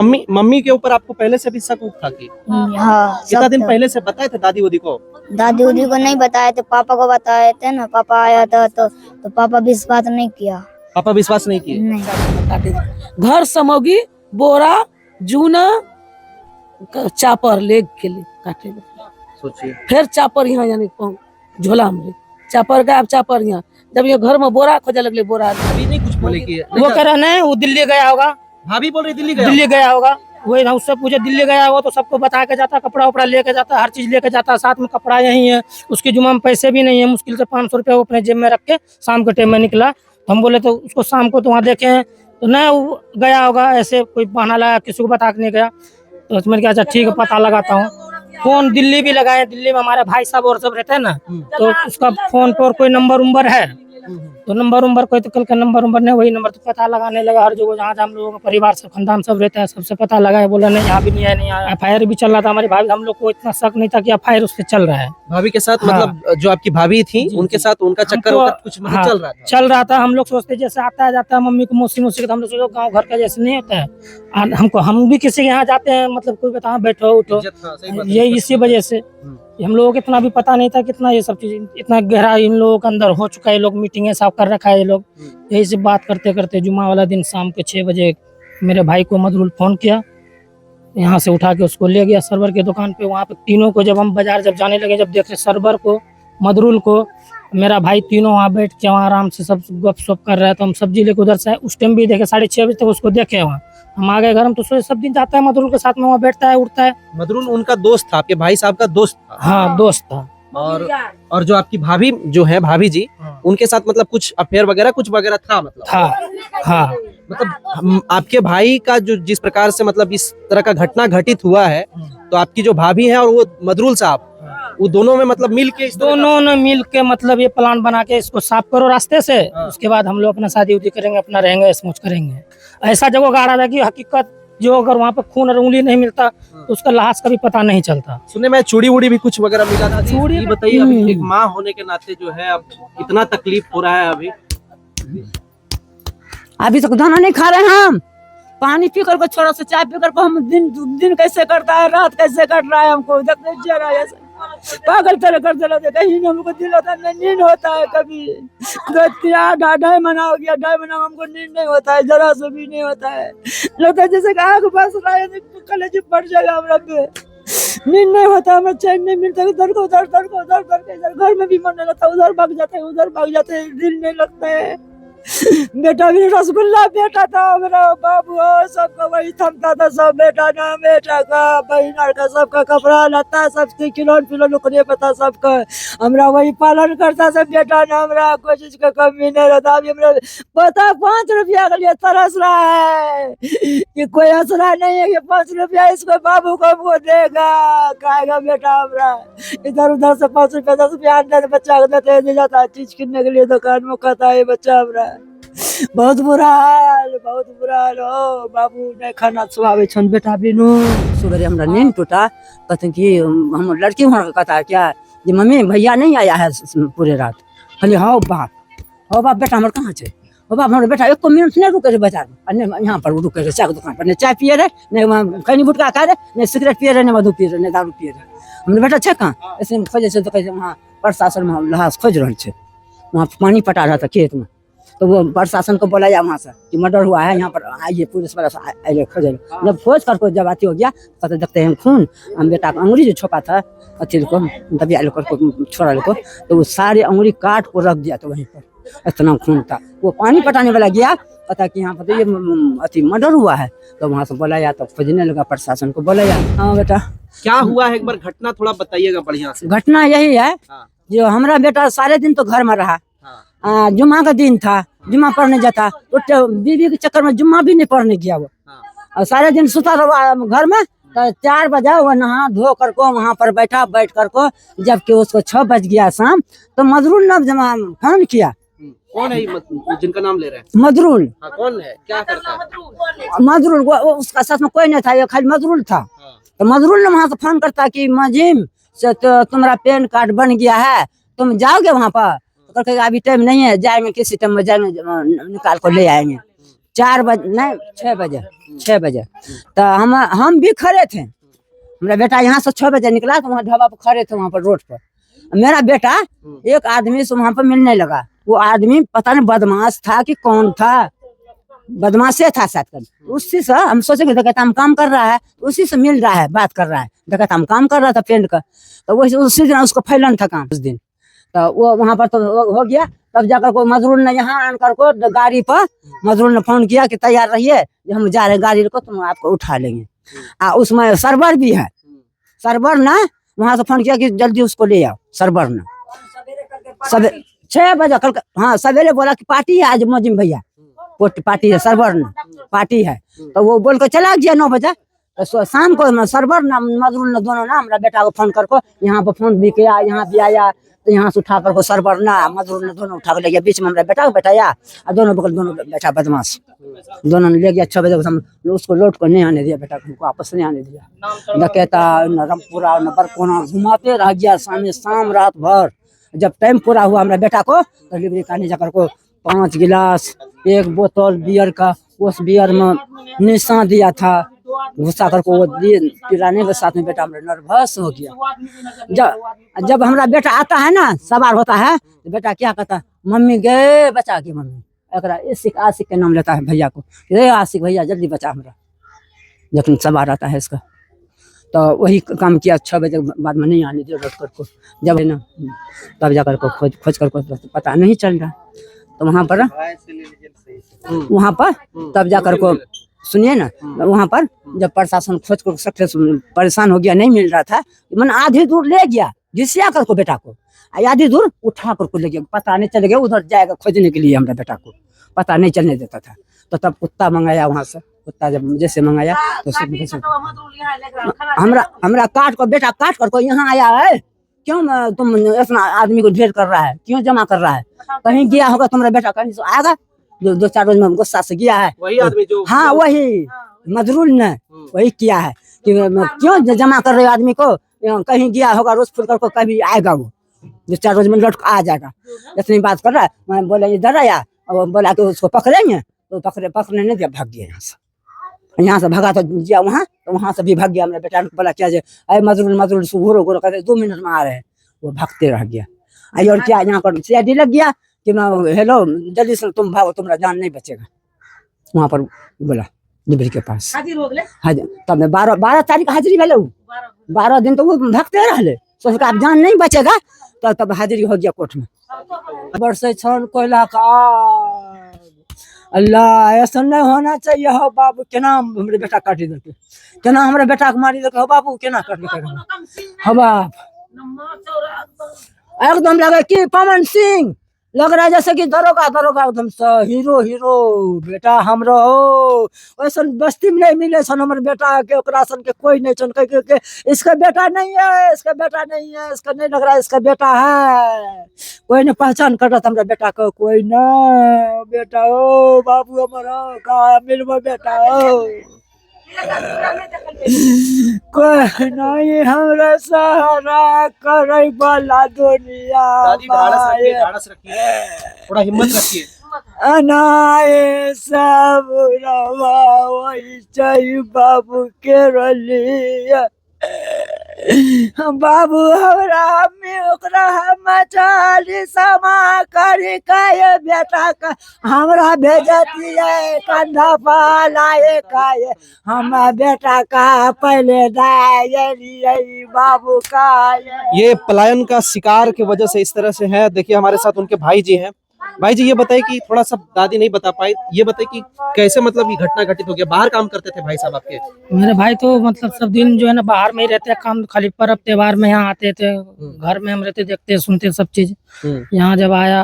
Mummy mummy के ऊपर आपको पहले से भी शक था कि हाँ कितना सब दिन था। पहले से बताए थे दादी उदी को? दादी उदी को नहीं बताए थे, पापा को बताए थे ना। पापा आया था तो पापा विश्वास नहीं किया। पापा विश्वास नहीं किए? नहीं। घर समोगी बोरा जूना चापर ले के लिए काटे सोचिए। फिर चापर यहाँ यानी झोला में चापर गया। अब चापर यहाँ जब ये घर में बोरा खोजे लगले बोरा अभी नहीं कुछ बोले कि वो कह रहा नहीं, वो दिल्ली गया होगा। भाभी बोल रही दिल्ली गया? दिल्ली गया होगा, वही ना उससे पूछे। दिल्ली गया होगा तो सबको बता के जाता, कपड़ा उपड़ा लेके जाता, हर चीज लेके जाता। साथ में कपड़ा यही है, उसकी जुम्मा में पैसे भी नहीं है। मुश्किल से 500 रुपया वो अपने जेब में रख के शाम के टाइम में निकला। तो हम बोले तो उसको शाम को तो वहाँ देखे हैं तो नहीं, वो गया होगा ऐसे कोई बहाना लगा, किसी को बता के नहीं गया। तो मैंने कहा अच्छा ठीक है, पता लगाता हूँ। फोन दिल्ली भी लगाए, दिल्ली में हमारे भाई साहब और सब रहते हैं ना, तो उसका फोन पर कोई नंबर उम्बर है तो नंबर कोई तो कल का नंबर नहीं, वही नंबर तो पता लगाने लगा हर जगह जहाँ हम लोगों का परिवार सब खानदान सब रहता है, सबसे पता लगा। बोला नहीं यहाँ भी नहीं है, नहीं आया। FIR भी चल रहा था हमारी भाभी, हम लोग को इतना शक नहीं था कि FIR उससे चल रहा है। भाभी के साथ हाँ। मतलब जो आपकी भाभी थी उनके साथ उनका चक्कर हमको- वक्कर कुछ मतलब हाँ, चल रहा था? हम लोग सोचते जैसे आता है जाता है मम्मी को मौसी तो हम लोग सोचो गाँव घर का जैसे नहीं होता है। और हम भी किसी के यहाँ जाते हैं, मतलब कोई बता बैठो उठो, इज्जत, हाँ, सही बात है। ये इसी वजह से हम लोगों को इतना भी पता नहीं था कितना ये सब चीज इतना गहरा इन लोगों के अंदर हो चुका है। ये लोग मीटिंगें सब कर रखा है ये लोग। यही से बात करते करते जुम्मा वाला दिन शाम के 6 बजे मेरे भाई को मदरुल फोन किया, यहाँ से उठा के उसको ले गया सरवर की दुकान पे। वहाँ पे तीनों को जब हम बाजार जब जाने लगे, जब देखे सरवर को मदरुल को मेरा भाई तीनों वहाँ बैठ के वहाँ आराम से सब गप सप कर रहे हैं। तो हम सब्जी लेके उधर से उस टाइम भी देखे 6:30 बजे तक उसको देखे वहाँ। हम आ गए घर में तो सोचे सब दिन जाता है मदरुल के साथ में, वहाँ बैठता है उठता है। मदरुल उनका दोस्त था, आपके भाई साहब का दोस्त था? हाँ दोस्त था। और जो आपकी भाभी जो है भाभी जी, उनके साथ मतलब कुछ अफेयर वगैरह कुछ वगैरह था मतलब? था हाँ। मतलब आपके भाई का जो जिस प्रकार से मतलब इस तरह का घटना घटित हुआ है, तो आपकी जो भाभी है और वो मदरुल साहब, वो दोनों में मतलब मिल के दोनों ने मिल के मतलब ये प्लान बना के इसको साफ करो रास्ते से, उसके बाद हम लोग अपना शादी उदी करेंगे, अपना रहेंगे स्मूच करेंगे। ऐसा जगह गाड़ा था कि हकीकत जो अगर वहाँ पे खून और उंगली नहीं मिलता तो उसका लाश का भी पता नहीं चलता। सुनने में चूड़ी वूड़ी भी कुछ वगैरह मिला था? चूड़ी ये बताइए, अभी एक माँ होने के नाते जो है अब कितना तकलीफ हो रहा है अभी? अभी तक दाना नहीं खा रहे हैं हम। पानी पी कर को छोड़ा से चाय पी कर को हम दिन कैसे करता है, रात कैसे कट रहा है, हमको देखते जरा ऐसे पागल तरह करते रहते। कहीं हमको दिल होता है, नींद होता है कभी 2-3 महीना हो गया, 2.5 महीना हमको नींद नहीं होता है, जरा से भी नहीं होता है। लगता है जैसे आग बस रहा है, कलेज फट जाएगा हमरा पे। नींद नहीं होता, हमें चैन नहीं मिलता। उधर को उधर के इधर घर में भी मन नहीं लगता, उधर भाग जाते हैं उधर भाग जाते हैं, दिल नहीं लगता है। बेटा भी रसगुल्ला बेटा था मेरा बाबू, सबका वही थमता था, सब बेटा ना बेटा का बहन का सबका कपड़ा लता सबके खिलौन पिलौन उकने पता सबका हमरा वही पालन करता सब बेटा ना। हमरा कोई चीज का कमी नहीं रहता। अभी हमरा पता 5 रुपया के लिए तरस रहा है कि कोई असरा नहीं है कि 5 रुपया इसको बाबू को हमको देगा, खाएगा बेटा। हमरा इधर उधर से 5 रुपया 10 रुपया आने बच्चा को देते जाता है चीज किनने के लिए दुकान में खाता है बच्चा। हमरा बहुत बुरा हाल हो बाबू, नहीं खाना सुहावे छन बेटा बिनु। सुबह हमरा नींद टूटा, कहते कि हम लड़की वहाँ कहता है क्या जी मम्मी भैया नहीं आया है पूरे रात। कहलिए हाँ बाप बेटा हमारे कहाँ छे? हो बाप हमारे बेटा 1 मिनट नहीं रुके रहे बाजार में, यहाँ पर रुके रहे चाय के दुकान पर, नहीं चाय पिए रहे, नहीं खैनी गुटखा खा रहे, नहीं सिगरेट पिए रहे, नहीं मधु पिए रहे, नहीं दारू पिए रहे। हमने बेटा छे कहाँ? ऐसे खोजे से तो कैसे वहाँ प्रशासन में लहास खोज रहे थे, वहाँ पानी पटा रहा था खेत में। तो वो प्रशासन को बोला वहाँ से कि मर्डर हुआ है, यहाँ पर आइए पुलिस वाला आइए खोजे। जब खोज कर जब आती हो गया तो देखते हैं खून। हम बेटा का अंगुली जो छोपा था अथी को दबिया लेकर को छोड़ा को, तो वो सारी अंगुली काट को रख दिया। तो वहीं पर इतना खून था। वो पानी पटाने वाला गया, पता कि यहाँ पर तो ये अथी मर्डर हुआ है, तो वहाँ से बोला तो खोजने लगा, प्रशासन को बोला हाँ बेटा क्या हुआ है एक बार घटना थोड़ा बताइएगा बढ़िया से। घटना यही है जो हमारा बेटा सारे दिन तो घर में रहा, जुम्मा का दिन था, जुम्मा पढ़ने जाता, तो बीवी के चक्कर में जुम्मा भी नहीं पढ़ने गया वो, और सारे दिन सुता रहा घर में। तो 4 बजे वो नहा धो कर को वहाँ पर बैठ कर को, जबकि उसको 6 बज गया शाम, तो मजरूल ने जमा फोन किया। कौन है जिनका नाम ले रहे हैं? मजरूल। हाँ, कौन है, क्या करता है? मजरूल उसका साथ में कोई नहीं था, ये खाली मजरूल था। तो मजरूल ने वहाँ से फोन करता कि मजीम से तो तुम्हारा पैन कार्ड बन गया है, तुम जाओगे वहाँ पर? तो अभी टाइम नहीं है, जाएंगे किसी टाइम में, जाएंगे निकाल कर ले आएंगे। 4 बजे नहीं 6 बजे तो हम भी खड़े थे। मेरा बेटा यहाँ से 6 बजे निकला तो वहाँ ढाबा पर खड़े थे, वहाँ पर रोड पर। मेरा बेटा एक आदमी से वहाँ पर मिलने लगा। वो आदमी पता नहीं बदमाश था कि कौन था, बदमाशे था शायद कर। उसी से हम सोचे कि देखा हम काम कर रहा है, उसी से मिल रहा है, बात कर रहा है। देखा हम काम कर रहा था पेंट का, तो वही उसी दिन उसको फैलन था काम उस दिन। तो वो वहाँ पर तो हो गया। तब जाकर को मजदूर ने यहाँ आकर को गाड़ी पर मजदूर ने फोन किया कि तैयार रहिए, हम जा रहे हैं गाड़ी को, तुम आपको उठा लेंगे। उसमें सर्वर भी है। सर्वर ने वहां से फोन किया कि जल्दी उसको ले आओ। सर्वर ने 6 बजे कल, हाँ सवेरे बोला कि पार्टी है आज मोजिम भैया, पार्टी है, सर्वर ने पार्टी है। तो वो बोल कर चला गया 9 बजे। तो शाम को सर्वर ना मजदूर ने दोनों ना हमारा बेटा को फोन करको यहाँ पर फोन भी किया, यहाँ भी आया। तो यहाँ से उठा कर सर्वर ना मजदूर ने दोनों उठा कर ले गया। बीच में हमारा बेटा को बैठाया और दोनों बगल दोनों बैठा बदमाश, दोनों ने ले गया। 6 बजे उसको लौट कर नहीं आने दिया, बेटा को वापस नहीं आने दिया। डकैता न रमपुरा न बरकोना घुमाते रह गया शाम रात भर। जब टाइम पूरा हुआ हमारा बेटा को तो डिलीवरी करने जाकर को 5 गिलास 1 बोतल बियर का, उस बियर में निशान दिया था, घुसा करके वो पिलाने के साथ में बेटा हमारा नर्वस हो गया। जब हमारा बेटा आता है ना, सवार होता है, तो बेटा क्या कहता है, मम्मी गए बचा के मम्मी। आशिक के नाम लेता है भैया को, रे आशिक भैया जल्दी बचा हमारा, जब सवार आता है इसका। तो वही काम किया। 6 बजे बाद में नहीं आने दिया लौट कर को। जब है ना तब जाकर को खोज कर को पता नहीं चल रहा। तो वहाँ पर तब जाकर को सुनिए ना, वहाँ पर जब प्रशासन खोज कर सकते परेशान हो गया, नहीं मिल रहा था, मैंने आधी दूर ले गया घिसिया कर को बेटा को, आधी दूर उठा कर को ले गया। पता नहीं चल गया उधर जाएगा खोजने के लिए, हमारा बेटा को पता नहीं चलने देता था। तो तब कुत्ता मंगाया वहाँ से, कुत्ता जब जैसे मंगाया तो हमरा काट कर बेटा काट कर को यहाँ आया है। क्यों तुम इतना आदमी को ढेर कर रहा है, क्यों जमा कर रहा है? कहीं गया होगा तुम्हारा बेटा, कहीं से आएगा 2-4 रोज में गुस्सा से गया है। वही आदमी जो, हाँ वही मजरूल ने वही किया है कि क्यों जमा कर रहे हो आदमी को, कहीं गया होगा रोज फुल कर कभी आएगा, वो 2-4 रोज में लौट आ जाएगा। इतनी बात कर रहा है। मैं बोला इधर आया, बोला कि उसको पकड़ेंगे, तो पकड़ने नहीं दिया, भाग गया यहाँ से भगा तो गया वहाँ, तो वहाँ से भी भाग गया। मेरे बेटा ने बोला क्या अरे मजरूल घोरो घोरो कहते 2 मिनट में आ रहे हैं, वो भागते रह गया। और क्या यहाँ पर CID लग गया कि हेलो जल्दी से तुम भागो, तुम्हारा जान नहीं बचेगा। वहाँ पर बोला डिबरी के पास हाजिर। तब मैं 12 तारीख हाजिरी भेले, 12 दिन तो वो भागते रहे, सोच आप जान नहीं बचेगा। तो तब हाजिरी हो गया कोर्ट में। बरसे छन कोयला का अल्लाह, ऐसा नहीं होना चाहिए। हो बाबू केना हमारे बेटा काटी देते, केना हमारे बेटा को मारी देते, हो बाबू केना काट देते। हो बाप एकदम लगे कि पवन सिंह लग रहा है, जैसे कि दरोगा एकदम से हीरो बेटा हमरो हो। वैसा बस्ती में नहीं मिले सन हमारे बेटा के, ओकरा सन के कोई नहीं सन के इसका बेटा नहीं है, इसका बेटा नहीं है, इसका नहीं लग रहा है इसका बेटा है। कोई ने पहचान कर रहा था हमारे बेटा को, कोई ना बेटा हो बाबू हमारा का मिलवा बेटा हो। कोई नहीं हमरा सहारा करे वाला दुनिया। थोड़ा हिम्मत रखिए। अनाए सब रवा वही चाहिए बाबू के रलिया। बाबू हमरा में ओकरा हम चाली समा करी काये बेटा का हमरा भेजती है कंधा पालाए काये हम बेटा का पहले दाई बाबू का। ये पलायन का शिकार की वजह से इस तरह से है। देखिए हमारे साथ उनके भाई जी हैं। भाई जी ये बताइए कि थोड़ा सा दादी नहीं बता पाई, ये बताइए कि कैसे मतलब ये घटना घटित हो गया। बाहर काम करते थे भाई साहब आपके? मेरे भाई तो मतलब सब दिन जो है ना बाहर में ही रहते हैं, काम खाली पर्व त्योहार में यहाँ आते थे। घर में हम रहते, देखते सुनते सब चीज। यहाँ जब आया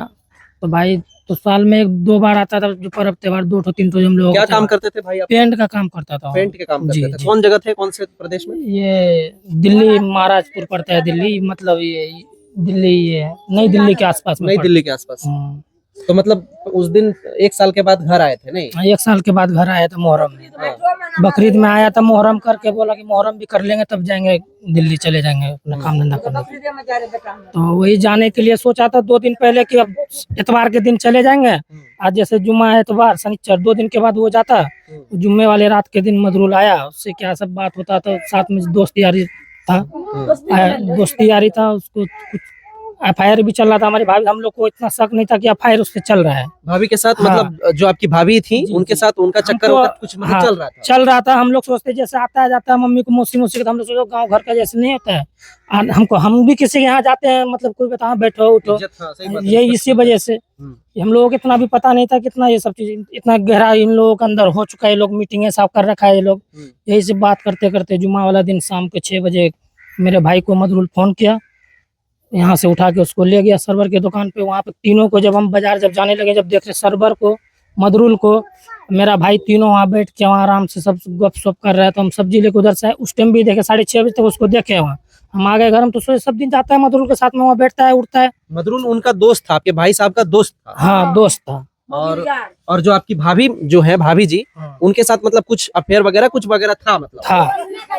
तो भाई तो साल में 1-2 बार आता था, जो पर्व त्योहार 2-3 तो हम लोग। क्या काम करते थे भाई आप? पेंट का काम करता था। पेंट के काम करते थे। कौन जगह थे, कौन से प्रदेश में? ये दिल्ली महाराजपुर पड़ता है, दिल्ली मतलब ये दिल्ली, ये नई दिल्ली के आसपास में। नई दिल्ली के आसपास। तो मतलब उस दिन 1 साल के बाद घर आए थे? नहीं 1 साल के बाद घर आया था मुहर्रम में। बकरीद में आया था, मुहर्रम करके बोला कि मुहर्रम भी कर लेंगे तब जाएंगे दिल्ली, चले जाएंगे अपना काम धंधा करने। तो वही जाने के लिए सोचा था 2 दिन पहले कि अब इतवार के दिन चले जाएंगे, आज जैसे जुम्मा है एतवार शनिचर 2 दिन के बाद वो जाता, जुम्मे वाले रात के दिन मदरूल आया, उससे क्या सब बात होता तो साथ में दोस्त यारी था, दोस्ती यारी था। उसको कुछ FIR भी चल रहा था हमारी भाभी, हम लोग को इतना शक नहीं था कि FIR उससे चल रहा है। भाभी के साथ हाँ। मतलब जो आपकी भाभी थी उनके साथ उनका चक्कर हमको- वक्कर कुछ मतलब हाँ, चल रहा था। हम लोग सोचते जैसे आता है जाता है मम्मी को मौसी मौसी का, हम लोग सोचो गांव घर का जैसे नहीं होता है। हमको हम भी किसी के यहाँ जाते हैं मतलब कोई बता बैठो उठो, इज्जत, हाँ, सही बात है। ये इसी वजह से हम लोगों को इतना भी पता नहीं था कितना ये सब चीज इतना गहरा इन लोगों के अंदर हो चुका है। ये लोग मीटिंगें सब कर रखा है ये लोग। यही से बात करते करते जुम्मा वाला दिन शाम के 6 बजे मेरे भाई को मदरूल फोन किया, यहाँ से उठा के उसको ले गया सरवर की दुकान पे। वहाँ पे तीनों को जब हम बाजार जब जाने लगे, जब देख रहे सरवर को मदरूल को, मेरा भाई तीनों वहाँ बैठ के वहाँ आराम से सब गप सप कर रहा है। तो हम सब्जी लेके उधर से उस टाइम भी देखे 6:30 बजे तक उसको देखे वहाँ। हम आ गए घर, हम तो सोचे सब दिन जाता है मदरूल के साथ में, वहाँ बैठता है उठता है। मदरूल उनका दोस्त था, आपके भाई साहब का दोस्त था। हाँ दोस्त था। और जो आपकी भाभी जो है भाभी जी, उनके साथ मतलब कुछ अफेयर वगैरह कुछ वगैरह था मतलब। था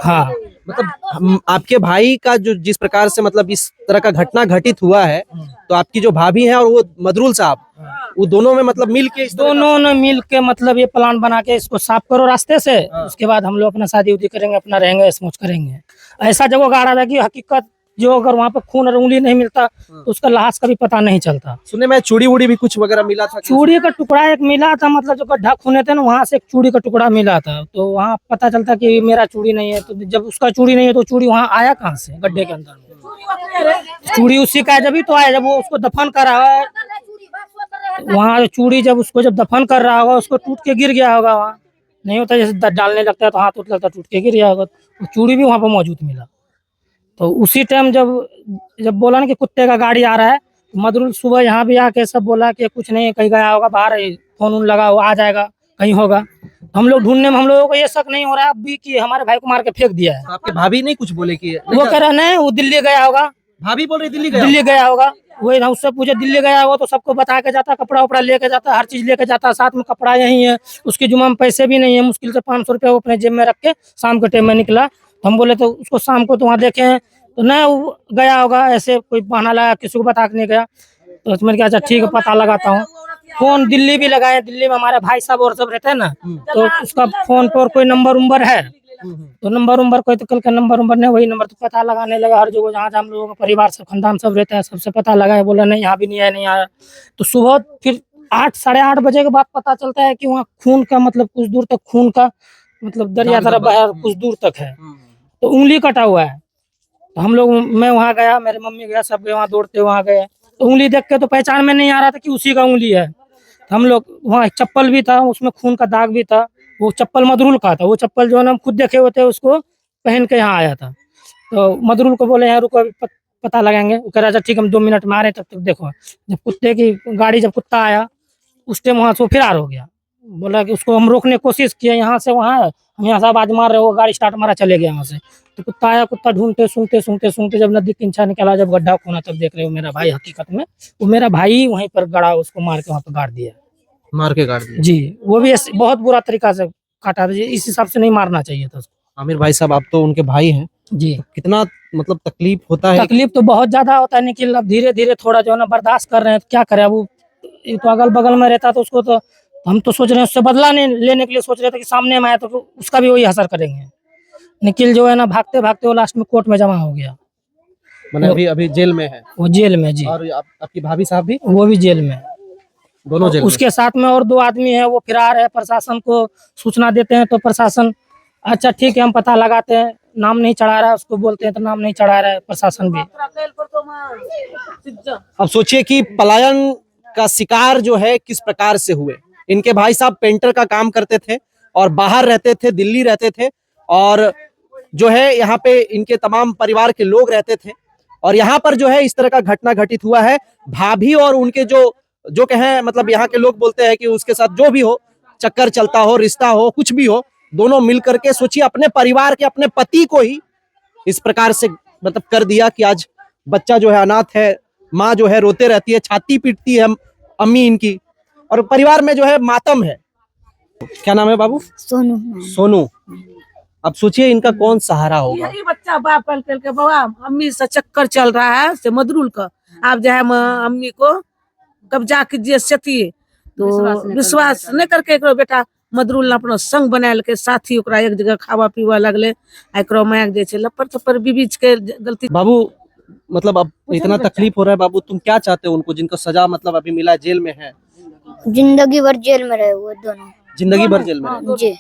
हाँ। मतलब आपके भाई का जो जिस प्रकार से मतलब इस तरह का घटना घटित हुआ है, तो आपकी जो भाभी है और वो मदरूल साहब, वो दोनों में मतलब मिल के दोनों ने मिल के मतलब ये प्लान बना के इसको साफ करो रास्ते से, उसके बाद हम लोग अपना शादी उदी करेंगे, अपना रहेंगे स्मोच करेंगे। ऐसा जगह गाड़ा था कि हकीकत जो अगर वहाँ पे खून और उंगली नहीं मिलता तो उसका लाश का भी पता नहीं चलता। सुनने में चूड़ी वूड़ी भी कुछ वगैरह मिला था। चूड़ी का टुकड़ा एक मिला था, मतलब जो गड्ढा खूने थे ना वहाँ से एक चूड़ी का टुकड़ा मिला था। तो वहाँ पता चलता कि मेरा चूड़ी नहीं है। तो जब उसका चूड़ी नहीं है तो चूड़ी वहाँ आया कहाँ से गड्ढे के अंदर? चूड़ी उसी का जब ही तो आया जब वो उसको दफन कर रहा है वहाँ। चूड़ी जब उसको जब दफन कर रहा होगा उसको टूट के गिर गया होगा। वहाँ नहीं होता जैसे डालने लगता है तो हाथ उठ लगता, टूट के गिर गया होगा। तो चूड़ी भी वहाँ पर मौजूद मिला। तो उसी टाइम जब बोला ना कि कुत्ते का गाड़ी आ रहा है, मदरूल सुबह यहाँ भी आके सब बोला कि कुछ नहीं कहीं गया होगा बाहर, फोन उन लगा वो आ जाएगा कहीं होगा। हम लोग ढूंढने में हम लोगों को ये शक नहीं हो रहा है अब भी कि हमारे भाई को मार के फेंक दिया है। आपके भाभी नहीं कुछ बोले कि वो कह रहा नहीं वो दिल्ली गया होगा। भाभी बोल रही दिल्ली गया होगा। वही हम उससे पूछे दिल्ली गया होगा तो सबको बता के जाता, कपड़ा उपड़ा लेके जाता, हर चीज लेके जाता, साथ में कपड़ा यही है। उसकी जुम्मा में पैसे भी नहीं है, मुश्किल से 500 रुपया वो अपने जेब में रख के शाम के टाइम में निकला। तो हम बोले तो उसको शाम को तो वहाँ देखे तो नहीं वो गया होगा, ऐसे कोई बहाना लगा किसी को बता के नहीं गया। तो उसमें क्या अच्छा ठीक है पता लगाता हूँ। फोन दिल्ली भी लगाए, दिल्ली में हमारे भाई साहब और सब रहते हैं ना, तो उसका फोन पर कोई नंबर है तो नंबर कोई तो कल का नंबर नहीं, वही नंबर तो पता लगाने लगा हर जगह जहाँ हम लोगों का परिवार सब खानदान सब रहता है, सबसे पता लगाया। बोला नहीं यहाँ भी नहीं है, नहीं आया। तो सुबह फिर 8 साढ़े 8 बजे के बाद पता चलता है कि वहाँ खून का मतलब कुछ दूर तक खून का मतलब दरिया तरफ बहा कुछ दूर तक है। तो उंगली कटा हुआ है। तो हम लोग मैं वहाँ गया, मेरे मम्मी गया, सब गए वहाँ दौड़ते वहाँ गए। तो उंगली देख के तो पहचान में नहीं आ रहा था कि उसी का उंगली है। तो हम लोग वहाँ एक चप्पल भी था, उसमें खून का दाग भी था। वो चप्पल मदरूल का था। वो चप्पल जो है ना हम खुद देखे होते उसको पहन के यहाँ आया था। तो मदरूल को बोले यहाँ रुको पता लगाएंगे। वो कह रहा था ठीक हम 2 मिनट में आ रहे हैं, तब तक देखो। जब कुत्ते की गाड़ी जब कुत्ता आया उस टाइम वहाँ से वो फरार हो गया। बोला कि उसको हम रोकने की कोशिश किए, यहाँ से वहाँ हम यहाँ से आवाज मार रहे हो, गाड़ी स्टार्ट मारा चले गया वहाँ से। तो कुत्ता आया, कुत्ता ढूंढते सूंघते जब नदी किंचा निकला, जब गड्ढा खोना, तब देख रहे हो मेरा भाई हकीकत में वो मेरा भाई वहीं पर गड़ा, उसको मार के वहाँ पर गाड़ दिया। मार के गाड़ दिया जी, वो भी बहुत बुरा तरीका से काटा था। इस हिसाब से नहीं मारना चाहिए था उसको। आमिर भाई साहब आप तो उनके भाई हैं जी। कितना मतलब तकलीफ होता है? तकलीफ तो बहुत ज्यादा होता है, लेकिन अब धीरे धीरे थोड़ा जो है ना बर्दाश्त कर रहे हैं। तो क्या करें, वो तो अगल बगल में रहता तो उसको तो हम तो सोच रहे हैं उससे बदला लेने के लिए सोच रहे थे कि सामने में आया तो उसका भी वही असर करेंगे। निखिल जो है ना भागते भागते वो लास्ट में कोर्ट में जमा हो गया। मैंने अभी जेल में है। वो जेल में जी। और आपकी भाभी साहब भी? वो भी जेल में, दोनों जेल में। उसके साथ में और 2 आदमी है, वो फरार है। प्रशासन को सूचना देते हैं तो प्रशासन अच्छा ठीक है हम पता लगाते हैं, नाम नहीं चढ़ा रहा है, उसको बोलते हैं तो नाम नहीं चढ़ा रहा है प्रशासन भी। अब सोचिए कि पलायन का शिकार जो है किस प्रकार से हुए। इनके भाई साहब पेंटर का काम करते थे और बाहर रहते थे, दिल्ली रहते थे, और जो है यहाँ पे इनके तमाम परिवार के लोग रहते थे। और यहाँ पर जो है इस तरह का घटना घटित हुआ है। भाभी और उनके जो कहें मतलब यहाँ के लोग बोलते हैं कि उसके साथ जो भी हो, चक्कर चलता हो, रिश्ता हो, कुछ भी हो, दोनों मिल करके सोचिए अपने परिवार के अपने पति को ही इस प्रकार से मतलब कर दिया कि आज बच्चा जो है अनाथ है, माँ जो है रोते रहती है, छाती पीटती है अम्मी इनकी, और परिवार में जो है मातम है। क्या नाम है बाबू? सोनू। सोनू। अब सोचिए इनका कौन सहारा होगा? यही बच्चा बाप कल के बाबा अम्मी से चक्कर चल रहा है से मदरूल का, आप जो है अम्मी को कब्जा कीजिए सती तो विश्वास नहीं करके एकरो बेटा मदरुल अपना संग बनायल के साथी ओकरा एक जगह खावा पीवा लगले एकरो मायक जे छे लपर थपर बीबीच के गलती। बाबू मतलब अब इतना तकलीफ हो रहा है बाबू, तुम क्या चाहते हो उनको जिनको सजा मतलब अभी मिला है, जेल में है? जिंदगी भर जेल में रहे वो दोनों। जिंदगी भर जेल में रहे। जी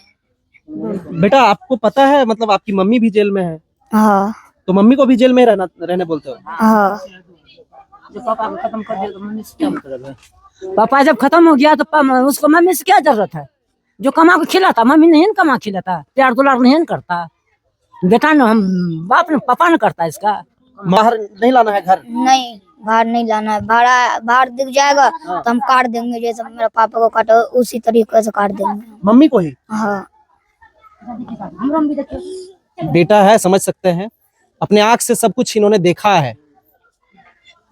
बेटा आपको पता है मतलब आपकी मम्मी भी जेल में है, हाँ तो मम्मी को भी जेल में रहने बोलते हो? हाँ। पापा को खत्म कर दिया तो मम्मी से क्या मतलब है? पापा जब खत्म हो गया तो उसको मम्मी से क्या जरूरत है? जो कमा के खिलाता मम्मी नहीं कमा खिलाता, प्यार दुलार नहीं करता बेटा न, हम बाप ने पापा ने करता इसका। बाहर नहीं लाना है घर? नहीं बाहर नहीं लाना है, बाहर दिख जाएगा तो हम काट देंगे, जैसे मेरे पापा को काटा उसी तरीके से काट देंगे। मम्मी को ही? हाँ। बेटा है, समझ सकते हैं, अपने आंख से सब कुछ इन्होंने देखा है।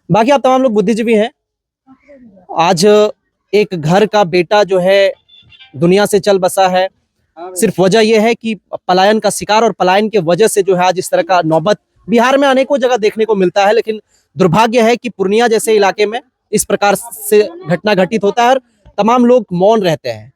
बाकी आप तमाम लोग बुद्धिजीवी हैं। आज एक घर का बेटा जो है दुनिया से चल बसा है, सिर्फ वजह यह है कि पलायन का शिकार, और पलायन के वजह से जो है आज इस तरह का नौबत बिहार में अनेकों जगह देखने को मिलता है। लेकिन दुर्भाग्य है कि पूर्णिया जैसे इलाके में इस प्रकार से घटना घटित होता है और तमाम लोग मौन रहते हैं।